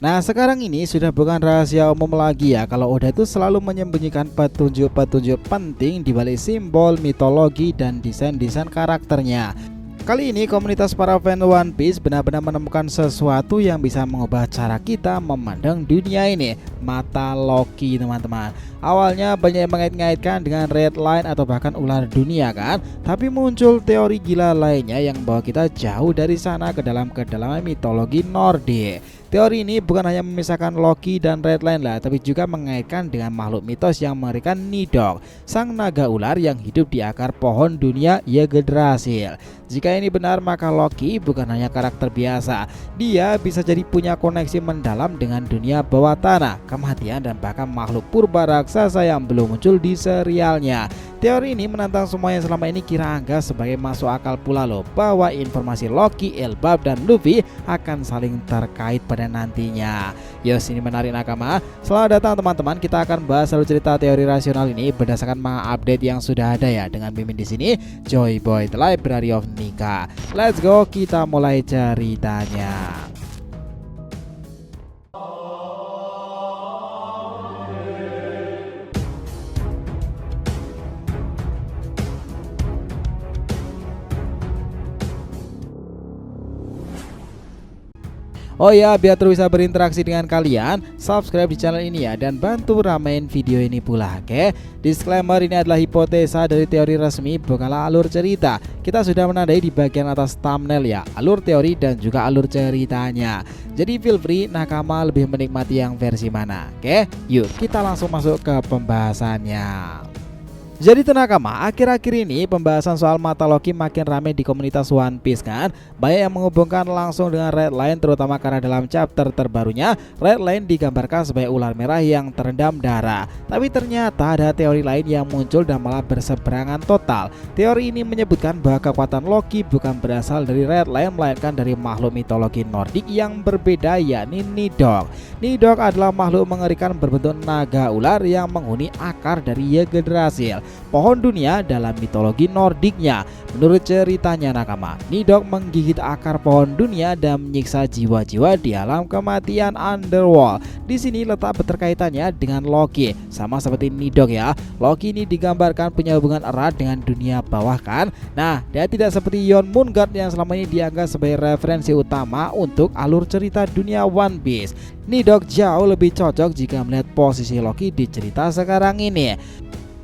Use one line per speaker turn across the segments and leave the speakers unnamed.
Nah, sekarang ini sudah bukan rahasia umum lagi ya kalau Oda itu selalu menyembunyikan petunjuk-petunjuk penting di balik simbol, mitologi, dan desain-desain karakternya. Kali ini komunitas para fan One Piece benar-benar menemukan sesuatu yang bisa mengubah cara kita memandang dunia ini. Mata Loki, teman-teman. Awalnya banyak yang mengait-ngaitkan dengan Red Line atau bahkan ular dunia kan, tapi muncul teori gila lainnya yang membawa kita jauh dari sana ke dalam kedalaman mitologi Nordik. Teori ini bukan hanya memisahkan Loki dan Red Line lah, tapi juga mengaitkan dengan makhluk mitos yang mengerikan Nidok, sang naga ular yang hidup di akar pohon dunia Yggdrasil. Jika ini benar, maka Loki bukan hanya karakter biasa. Dia bisa jadi punya koneksi mendalam dengan dunia bawah tanah, kematian, dan bahkan makhluk purba raksasa yang belum muncul di serialnya. Teori ini menantang semua yang selama ini kira anggap sebagai masuk akal pula loh, bahwa informasi Loki, Elbaf, dan Luffy akan saling terkait pada nantinya. Yos, ini menarik nakama. Selamat datang teman-teman, kita akan bahas alur cerita teori rasional ini berdasarkan manga update yang sudah ada ya, dengan Mimin di sini, Joy Boy The Library of Nika. Let's go, kita mulai ceritanya. Oh ya, biar terus bisa berinteraksi dengan kalian, subscribe di channel ini ya, dan bantu ramein video ini pula, oke? Disclaimer, ini adalah hipotesa dari teori resmi, bukanlah alur cerita. Kita sudah menandai di bagian atas thumbnail ya, alur teori dan juga alur ceritanya. Jadi feel free nakama lebih menikmati yang versi mana, oke? Yuk, kita langsung masuk ke pembahasannya. Jadi nakama, akhir-akhir ini pembahasan soal mata Loki makin ramai di komunitas One Piece kan. Banyak yang menghubungkan langsung dengan Red Line, terutama karena dalam chapter terbarunya Red Line digambarkan sebagai ular merah yang terendam darah. Tapi ternyata ada teori lain yang muncul dan malah berseberangan total. Teori ini menyebutkan bahwa kekuatan Loki bukan berasal dari Red Line, melainkan dari makhluk mitologi Nordik yang berbeda, yakni Nidok. Nidok adalah makhluk mengerikan berbentuk naga ular yang menghuni akar dari Yggdrasil, pohon dunia dalam mitologi Nordiknya. Menurut ceritanya nakama, Nidok menggigit akar pohon dunia dan menyiksa jiwa-jiwa di alam kematian Underworld. Di sini letak keterkaitannya dengan Loki, sama seperti Nidok ya. Loki ini digambarkan punya hubungan erat dengan dunia bawah kan. Nah, dia tidak seperti Yon Moongard yang selama ini dianggap sebagai referensi utama untuk alur cerita dunia One Piece. Nidok jauh lebih cocok jika melihat posisi Loki di cerita sekarang ini.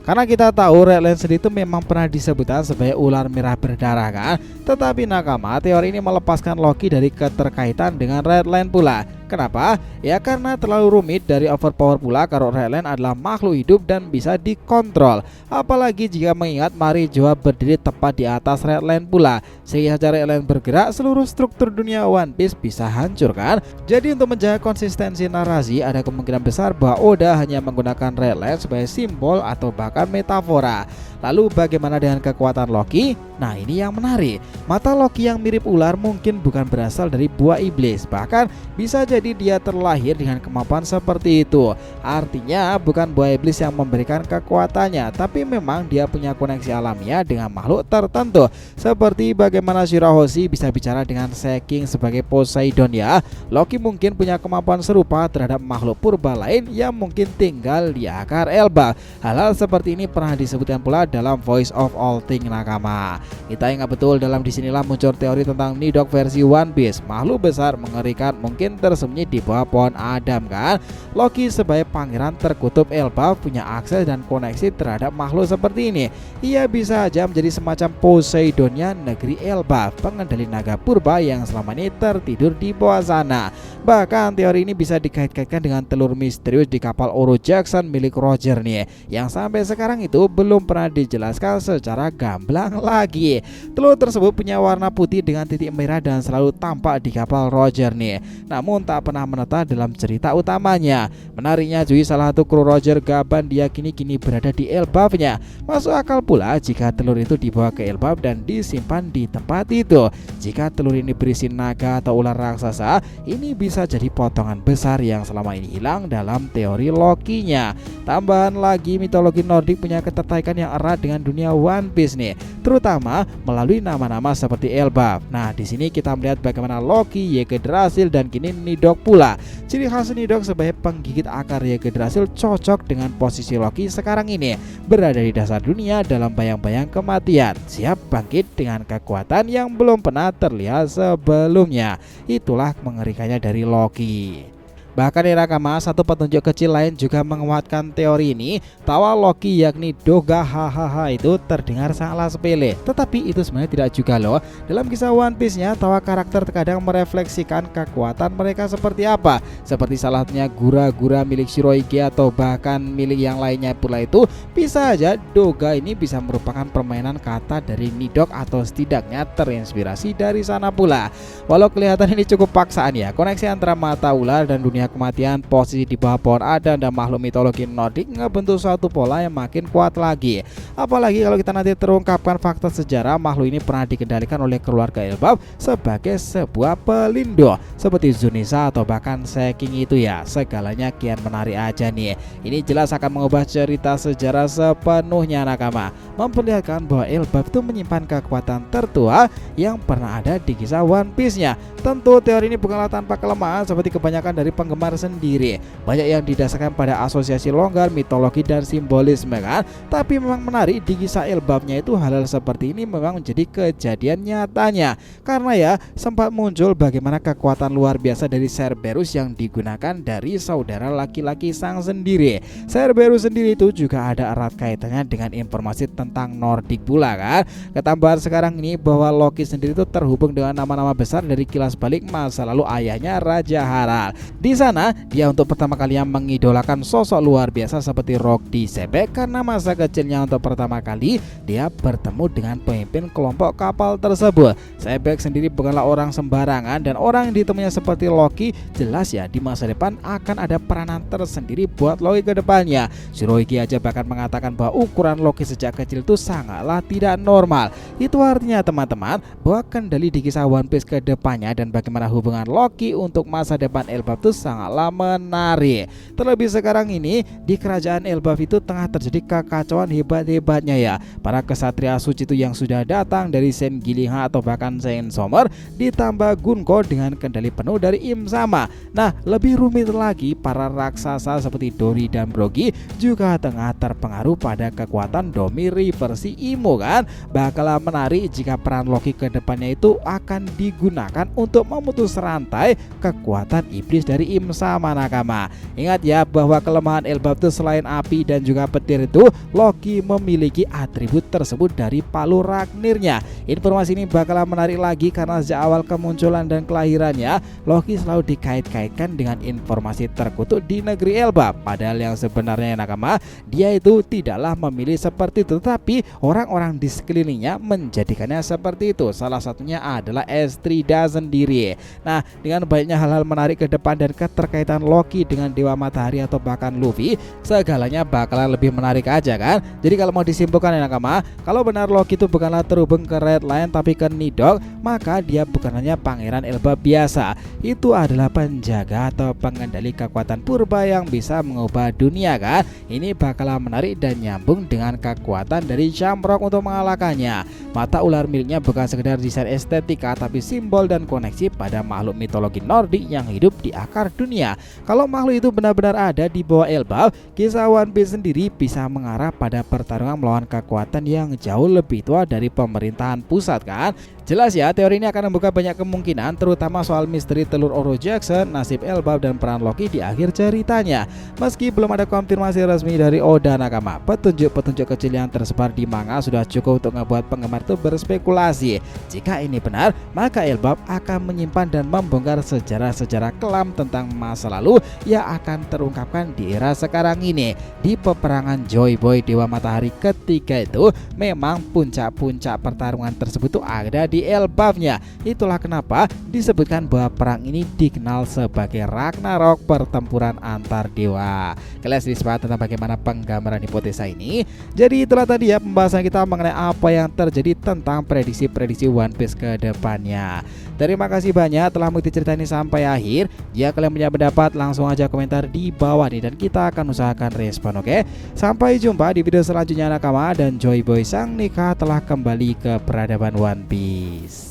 Karena kita tahu Red Line sendiri itu memang pernah disebutkan sebagai ular merah berdarah kan. Tetapi nakama, teori ini melepaskan Loki dari keterkaitan dengan Red Line pula. Kenapa? Ya karena terlalu rumit, dari overpower pula kalau Red Line adalah makhluk hidup dan bisa dikontrol. Apalagi jika mengingat Marijoa berdiri tepat di atas Red Line pula. Sehingga saja Red Line bergerak, seluruh struktur dunia One Piece bisa hancur kan. Jadi untuk menjaga konsistensi narasi, ada kemungkinan besar bahwa Oda hanya menggunakan Red Line sebagai simbol atau bahkan metafora. Lalu bagaimana dengan kekuatan Loki? Nah, ini yang menarik. Mata Loki yang mirip ular mungkin bukan berasal dari buah iblis, bahkan bisa jadi dia terlahir dengan kemampuan seperti itu. Artinya bukan buah iblis yang memberikan kekuatannya, tapi memang dia punya koneksi alamiah dengan makhluk tertentu. Seperti bagaimana Shirahoshi bisa bicara dengan Seking sebagai Poseidon ya. Loki mungkin punya kemampuan serupa terhadap makhluk purba lain yang mungkin tinggal di akar Elbaf. Hal-hal seperti ini pernah disebutkan pula dalam Voice of All Things nakama. Kita ingat betul, dalam disinilah muncul teori tentang Nidok versi One Piece, makhluk besar mengerikan mungkin tersembunyi di bawah pohon Adam kan. Loki sebagai pangeran terkutub Elbaf punya akses dan koneksi terhadap makhluk seperti ini. Ia bisa aja menjadi semacam Poseidonnya negeri Elbaf, pengendali naga purba yang selama ini tertidur di bawah sana. Bahkan teori ini bisa dikait-kaitkan dengan telur misterius di kapal Oro Jackson milik Roger nih, yang sampai sekarang itu belum pernah dijelaskan secara gamblang lagi. Telur tersebut punya warna putih dengan titik merah dan selalu tampak di kapal Roger nih, namun tak pernah menetap dalam cerita utamanya. Menariknya cuy, salah satu kru Roger Gaban diyakini kini berada di Elbafnya. Masuk akal pula jika telur itu dibawa ke Elbaf dan disimpan di tempat itu. Jika telur ini berisi naga atau ular raksasa, ini bisa jadi potongan besar yang selama ini hilang dalam teori Loki-nya. Tambahan lagi, mitologi Nordik punya ketertarikan yang erat erat dengan dunia One Piece nih, terutama melalui nama-nama seperti Elbaf. Nah, di sini kita melihat bagaimana Loki, Yggdrasil, dan kini Nidok pula. Ciri khas Nidok sebagai penggigit akar Yggdrasil cocok dengan posisi Loki sekarang ini, berada di dasar dunia dalam bayang-bayang kematian, siap bangkit dengan kekuatan yang belum pernah terlihat sebelumnya. Itulah mengerikannya dari Loki. Bahkan di Nakama, satu petunjuk kecil lain juga menguatkan teori ini. Tawa Loki yakni Doga hahaha itu terdengar sangatlah sepele, tetapi itu sebenarnya tidak juga loh. Dalam kisah One Piece-nya, tawa karakter terkadang merefleksikan kekuatan mereka seperti apa, seperti salah satunya gura-gura milik Shirohige atau bahkan milik yang lainnya pula. Itu bisa aja Doga ini bisa merupakan permainan kata dari Nidok atau setidaknya terinspirasi dari sana pula. Walau kelihatan ini cukup paksaan ya, koneksi antara mata ular dan dunia kematian, posisi di bawah pohon Adan, dan makhluk mitologi Nordik ngebentuk suatu pola yang makin kuat lagi. Apalagi kalau kita nanti terungkapkan fakta sejarah, makhluk ini pernah dikendalikan oleh keluarga Elbaf sebagai sebuah pelindung seperti Zunisa atau bahkan Seking itu ya. Segalanya kian menarik aja nih. Ini jelas akan mengubah cerita sejarah sepenuhnya Nakama, memperlihatkan bahwa Elbaf itu menyimpan kekuatan tertua yang pernah ada di kisah One Piece-nya. Tentu teori ini bukanlah tanpa kelemahan seperti kebanyakan dari penggemar sendiri. Banyak yang didasarkan pada asosiasi longgar, mitologi, dan simbolisme kan. Tapi memang menarik di kisah Elbafnya itu hal-hal seperti ini memang menjadi kejadian nyatanya. Karena ya sempat muncul bagaimana kekuatan luar biasa dari Cerberus yang digunakan dari saudara laki-laki sang sendiri. Cerberus sendiri itu juga ada erat kaitannya dengan informasi tentang Nordik pula kan. Ketambahan sekarang ini bahwa Loki sendiri itu terhubung dengan nama-nama besar dari kilas balik masa lalu ayahnya Raja Harald. Di sana dia untuk pertama kalinya mengidolakan sosok luar biasa seperti Rock di Sebek karena masa kecilnya untuk pertama kali dia bertemu dengan pemimpin kelompok kapal tersebut. Sebek sendiri bukanlah orang sembarangan dan orang yang ditemunya seperti Loki jelas ya di masa depan akan ada peranan tersendiri buat Loki ke depannya. Shirohige aja bahkan mengatakan bahwa ukuran Loki sejak kecil itu sangatlah tidak normal. Itu artinya teman-teman bahwa kendali di kisah One Piece ke depannya dan bagaimana hubungan Loki untuk masa depan Elbaf itu sangatlah menarik. Terlebih sekarang ini di kerajaan Elbaf itu tengah terjadi kekacauan hebat-hebatnya ya. Para kesatria suci itu yang sudah datang dari Saint Gilliha atau bahkan Saint Sommer ditambah Gunko dengan kendali penuh dari Im Sama. Nah, lebih rumit lagi para raksasa seperti Dori dan Brogy juga tengah terpengaruh pada kekuatan Domiri versi Imo kan. Bakalah menarik jika peran Loki ke depannya itu akan digunakan untuk memutus rantai kekuatan iblis dari Im Sama Nakama. Ingat ya bahwa kelemahan Elbaf itu selain api dan juga petir itu, Loki memiliki atribut tersebut dari palu Ragnirnya. Informasi ini bakalan menarik lagi karena sejak awal kemunculan dan kelahirannya Loki selalu dikait-kaitkan dengan informasi terkutuk di negeri Elbaf. Padahal yang sebenarnya Nakama dia itu tidaklah memilih seperti itu, tetapi orang-orang di sekelilingnya menjadikannya seperti itu. Salah satunya adalah Estrida sendiri. Nah, dengan banyaknya hal-hal menarik ke depan dan keterkaitan Loki dengan Dewa Matahari atau bahkan Luffy, segalanya bakalan lebih menarik aja kan. Jadi kalau mau disimpulkan ya Nakama, kalau benar Loki itu bukanlah terhubung ke Red Line tapi ke Nidok, maka dia bukan hanya pangeran Elbaf biasa. Itu adalah penjaga atau pengendali kekuatan purba yang bisa mengubah dunia kan. Ini bakalan menarik dan nyambung dengan kekuatan dari Shamrock untuk mengalahkannya. Mata ular miliknya bukan sekedar desain estetika tapi simbol dan koneksi pada makhluk mitologi Nordik yang hidup di akar dunia. Kalau makhluk itu benar-benar ada di bawah Elbaf, kisah One Piece sendiri bisa mengarah pada pertarungan melawan kekuatan yang jauh lebih tua dari pemerintahan pusat kan. Jelas ya, teori ini akan membuka banyak kemungkinan, terutama soal misteri telur Oro Jackson, nasib Elbaf, dan peran Loki di akhir ceritanya. Meski belum ada konfirmasi resmi dari Oda Nakama, petunjuk-petunjuk kecil yang tersebar di manga sudah cukup untuk membuat penggemar itu berspekulasi. Jika ini benar, maka Elbaf akan menyimpan dan membongkar sejarah-sejarah kelam tentang masa lalu yang akan terungkapkan di era sekarang ini. Di peperangan Joy Boy Dewa Matahari ketika itu, memang puncak-puncak pertarungan tersebut itu ada di di Elbafnya. Itulah kenapa disebutkan bahwa perang ini dikenal sebagai Ragnarok, pertempuran antar dewa. Kalian sendiri sepakat tentang bagaimana penggambaran hipotesa ini? Jadi itulah tadi ya pembahasan kita mengenai apa yang terjadi tentang prediksi-prediksi One Piece ke depannya. Terima kasih banyak telah mengikuti cerita ini sampai akhir. Jika kalian punya pendapat langsung aja komentar di bawah nih dan kita akan usahakan respon, oke? Sampai jumpa di video selanjutnya nakama, dan Joy Boy Sang Nikah telah kembali ke peradaban One Piece.